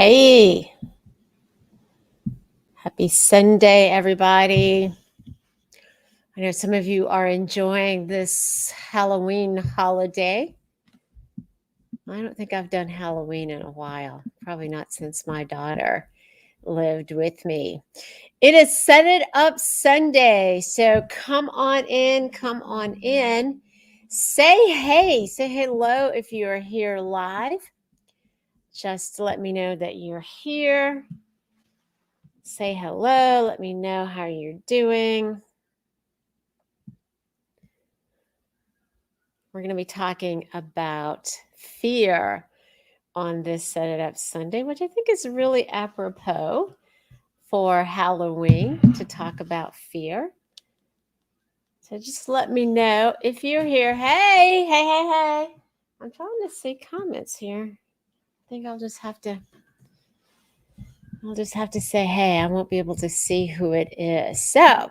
Hey, happy Sunday, everybody. I know some of you are enjoying this Halloween holiday. I don't think I've done Halloween in a while, probably not since my daughter lived with me. It is Set It Up Sunday, so come on in, come on in. Say hey, say hello if you are here live. Just let me know that you're here. Say hello, let me know how you're doing. We're going to be talking about fear on this Set It Up Sunday, which I think is really apropos for Halloween to talk about fear. So just let me know if you're here. Hey. I'm trying to see comments here. I think I'll just have to say hey. I won't be able to see who it is. So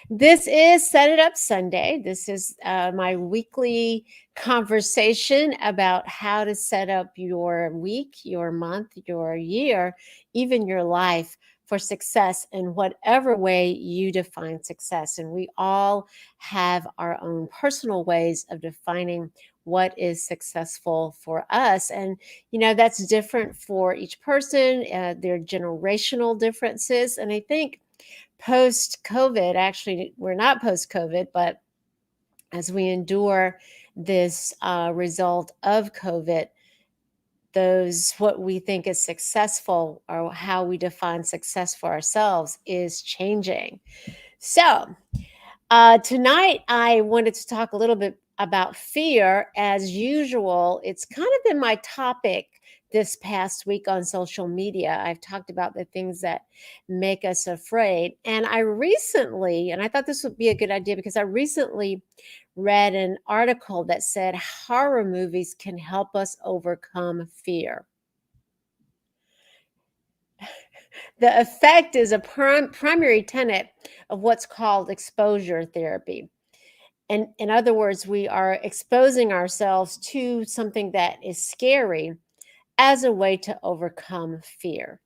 this is Set It Up Sunday. This is my weekly conversation about how to set up your week, your month, your year, even your life for success in whatever way you define success. And we all have our own personal ways of defining what is successful for us. And, that's different for each person. There are generational differences. And I think post-COVID, actually, we're not post-COVID, but as we endure this result of COVID, what we think is successful or how we define success for ourselves is changing. So tonight, I wanted to talk a little bit about fear. As usual, it's kind of been my topic this past week on social media. I've talked about the things that make us afraid. And I thought this would be a good idea because I recently read an article that said horror movies can help us overcome fear. The effect is a primary tenet of what's called exposure therapy. And in other words, we are exposing ourselves to something that is scary as a way to overcome fear.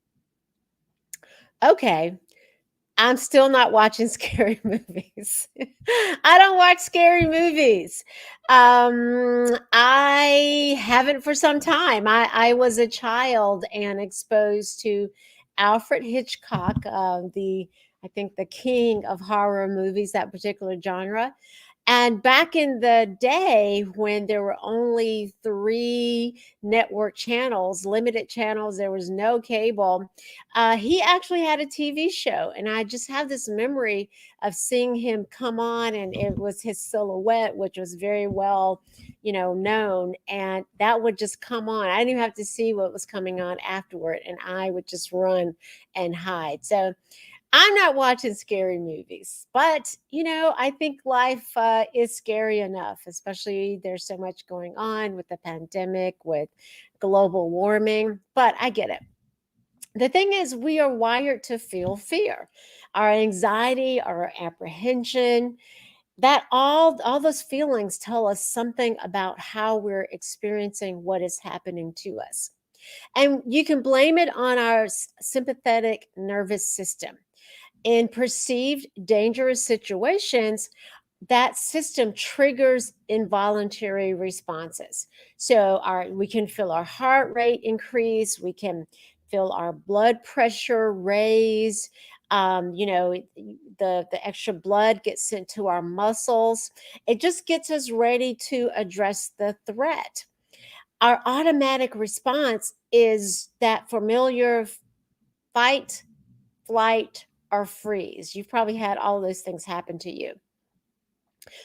Okay, I'm still not watching scary movies. I don't watch scary movies. I haven't for some time. I was a child and exposed to Alfred Hitchcock, I think the king of horror movies, that particular genre. And back in the day when there were only 3 network channels, limited channels, there was no cable, he actually had a TV show. And I just have this memory of seeing him come on, and it was his silhouette, which was very well, known. And that would just come on. I didn't even have to see what was coming on afterward, and I would just run and hide. So I'm not watching scary movies, but I think life is scary enough, especially there's so much going on with the pandemic, with global warming, but I get it. The thing is, we are wired to feel fear, our anxiety, our apprehension, that all those feelings tell us something about how we're experiencing what is happening to us. And you can blame it on our sympathetic nervous system. In perceived dangerous situations, that system triggers involuntary responses. So we can feel our heart rate increase, we can feel our blood pressure raise. The extra blood gets sent to our muscles. It just gets us ready to address the threat. Our automatic response is that familiar fight, flight, or freeze. You've probably had all those things happen to you.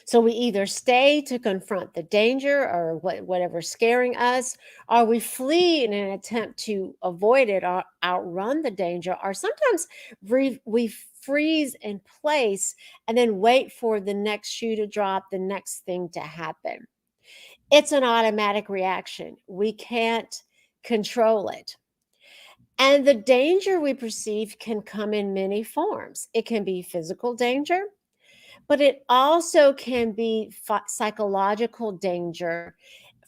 So we either stay to confront the danger or whatever's scaring us, or we flee in an attempt to avoid it or outrun the danger, or sometimes we freeze in place and then wait for the next shoe to drop, the next thing to happen. It's an automatic reaction. We can't control it. And the danger we perceive can come in many forms. It can be physical danger, but it also can be psychological danger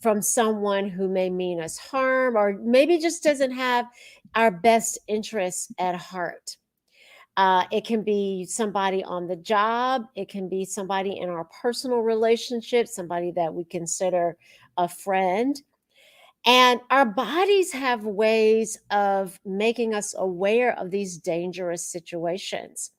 from someone who may mean us harm or maybe just doesn't have our best interests at heart. It can be somebody on the job, it can be somebody in our personal relationship, somebody that we consider a friend. And our bodies have ways of making us aware of these dangerous situations.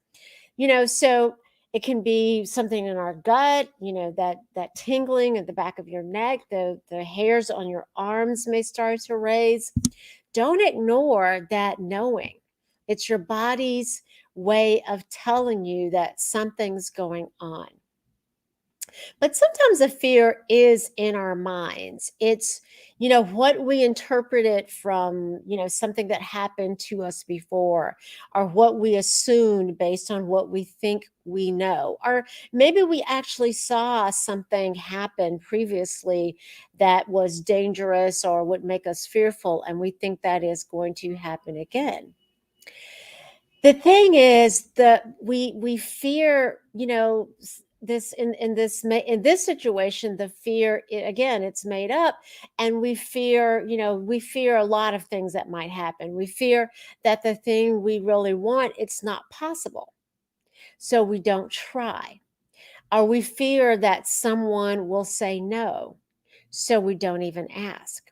So it can be something in our gut, that tingling at the back of your neck, the hairs on your arms may start to raise. Don't ignore that knowing. It's your body's way of telling you that something's going on. But sometimes the fear is in our minds. It's, what we interpret it from, something that happened to us before, or what we assumed based on what we think we know. Or maybe we actually saw something happen previously that was dangerous or would make us fearful, and we think that is going to happen again. The thing is that we fear, this in this situation, the fear, again, it's made up. And we fear a lot of things that might happen. We fear that the thing we really want, it's not possible, so we don't try. Or we fear that someone will say no, so we don't even ask.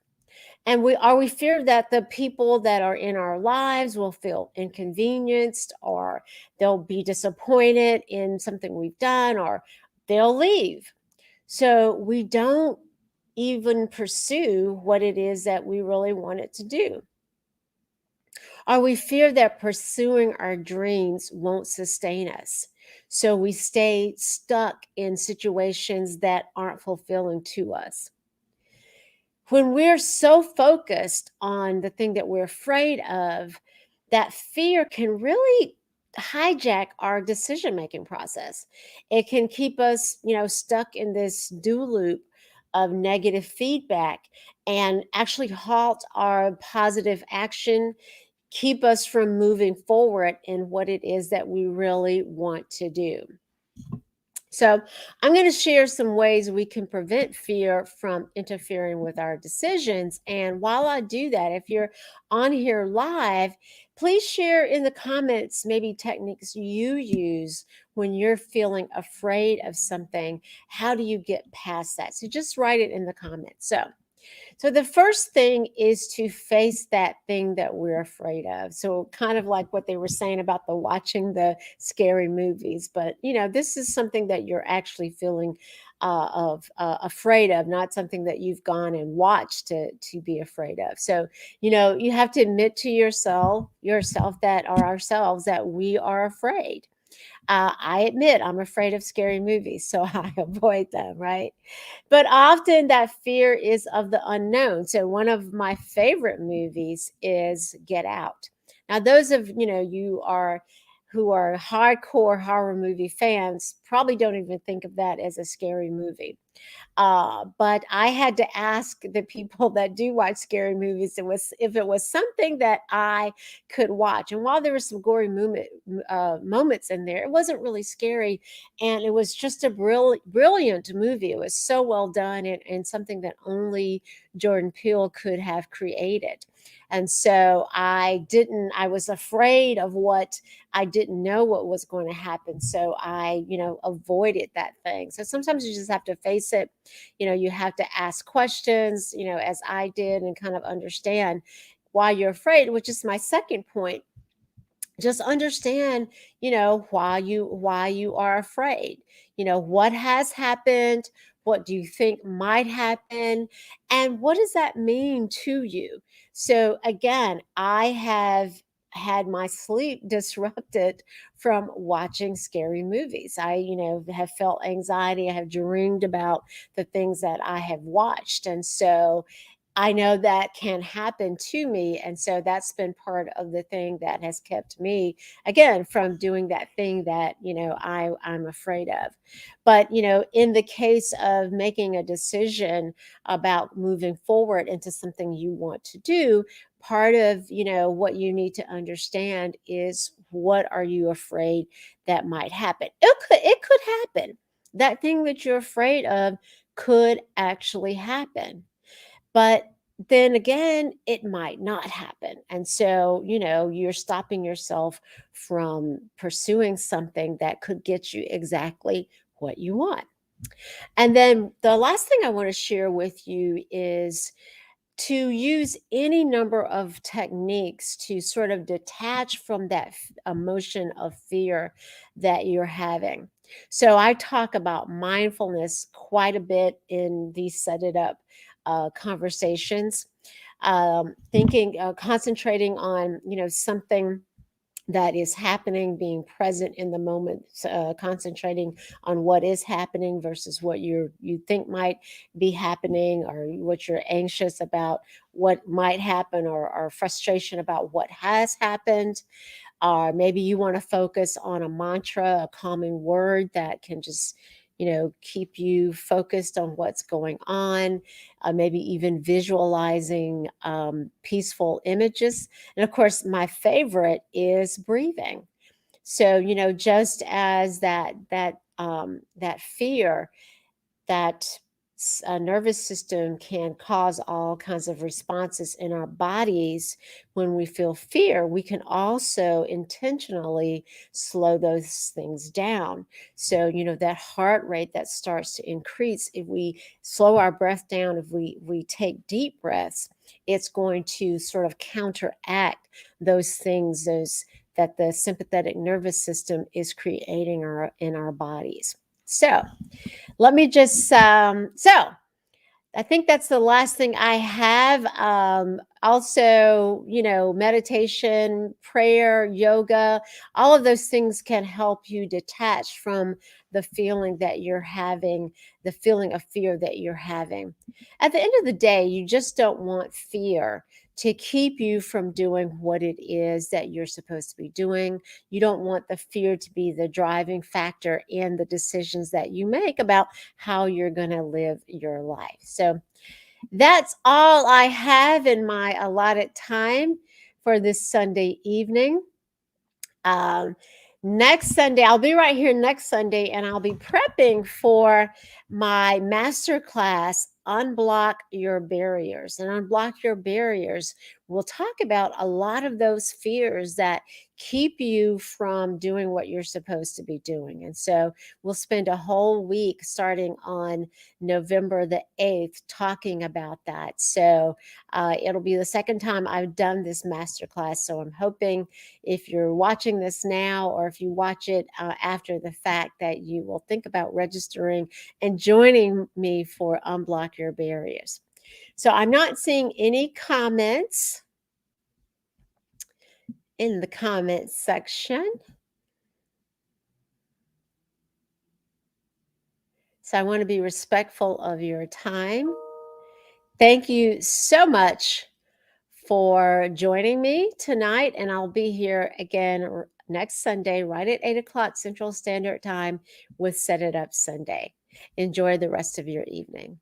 And we fear that the people that are in our lives will feel inconvenienced, or they'll be disappointed in something we've done, or they'll leave. So we don't even pursue what it is that we really wanted to do. Or we fear that pursuing our dreams won't sustain us. So we stay stuck in situations that aren't fulfilling to us. When we're so focused on the thing that we're afraid of, that fear can really hijack our decision making process. It can keep us, stuck in this do loop of negative feedback, and actually halt our positive action, keep us from moving forward in what it is that we really want to do. So, I'm going to share some ways we can prevent fear from interfering with our decisions. And while I do that, if you're on here live, please share in the comments maybe techniques you use when you're feeling afraid of something. How do you get past that? So, just write it in the comments. So the first thing is to face that thing that we're afraid of. So kind of like what they were saying about the watching the scary movies, but this is something that you're actually feeling of afraid of, not something that you've gone and watched to be afraid of. So you have to admit to yourself that, or ourselves, that we are afraid. I admit I'm afraid of scary movies, so I avoid them, right? But often that fear is of the unknown. So one of my favorite movies is Get Out. Now, those of you are who are hardcore horror movie fans probably don't even think of that as a scary movie. But I had to ask the people that do watch scary movies if it was something that I could watch. And while there were some gory moments in there, it wasn't really scary, and it was just a brilliant movie. It was so well done, and something that only Jordan Peele could have created. And so I was afraid of what I didn't know what was going to happen. So I, avoided that thing. So sometimes you just have to face it. You have to ask questions, as I did, and kind of understand why you're afraid, which is my second point. Just understand, why you are afraid. What has happened, what do you think might happen, and what does that mean to you? So again, I have had my sleep disrupted from watching scary movies. I have felt anxiety, I have dreamed about the things that I have watched, and so I know that can happen to me. And so that's been part of the thing that has kept me, again, from doing that thing that, I'm afraid of. But, in the case of making a decision about moving forward into something you want to do, part of, what you need to understand is, what are you afraid that might happen? It could happen. That thing that you're afraid of could actually happen. But then again, it might not happen. And so, you're stopping yourself from pursuing something that could get you exactly what you want. And then the last thing I want to share with you is to use any number of techniques to sort of detach from that emotion of fear that you're having. So I talk about mindfulness quite a bit in these set it up conversations. Thinking, concentrating on something that is happening, being present in the moment, concentrating on what is happening versus what you think might be happening, or what you're anxious about what might happen, or frustration about what has happened. Or maybe you want to focus on a mantra, a calming word that can just, keep you focused on what's going on. Maybe even visualizing peaceful images. And of course, my favorite is breathing. So, just as that fear, that nervous system can cause all kinds of responses in our bodies when we feel fear, we can also intentionally slow those things down. So, that heart rate that starts to increase, if we slow our breath down, if we take deep breaths, it's going to sort of counteract those things, those that the sympathetic nervous system is creating in our bodies. So, let me just so I think that's the last thing I have. Also, meditation, prayer, yoga, all of those things can help you detach from the feeling that you're having, the feeling of fear that you're having. At the end of the day, you just don't want fear to keep you from doing what it is that you're supposed to be doing. You don't want the fear to be the driving factor in the decisions that you make about how you're going to live your life. So that's all I have in my allotted time for this Sunday evening. Um, Next Sunday, I'll be right here next Sunday, and I'll be prepping for my master class, Unblock Your Barriers. And Unblock Your Barriers, we'll talk about a lot of those fears that keep you from doing what you're supposed to be doing. And so we'll spend a whole week starting on November the 8th talking about that. So it'll be the second time I've done this master class. So I'm hoping, if you're watching this now, or if you watch it after the fact, that you will think about registering and joining me for Unblock Your Barriers. So I'm not seeing any comments in the comments section. So I want to be respectful of your time. Thank you so much for joining me tonight. And I'll be here again next Sunday, right at 8 o'clock Central Standard Time, with Set It Up Sunday. Enjoy the rest of your evening.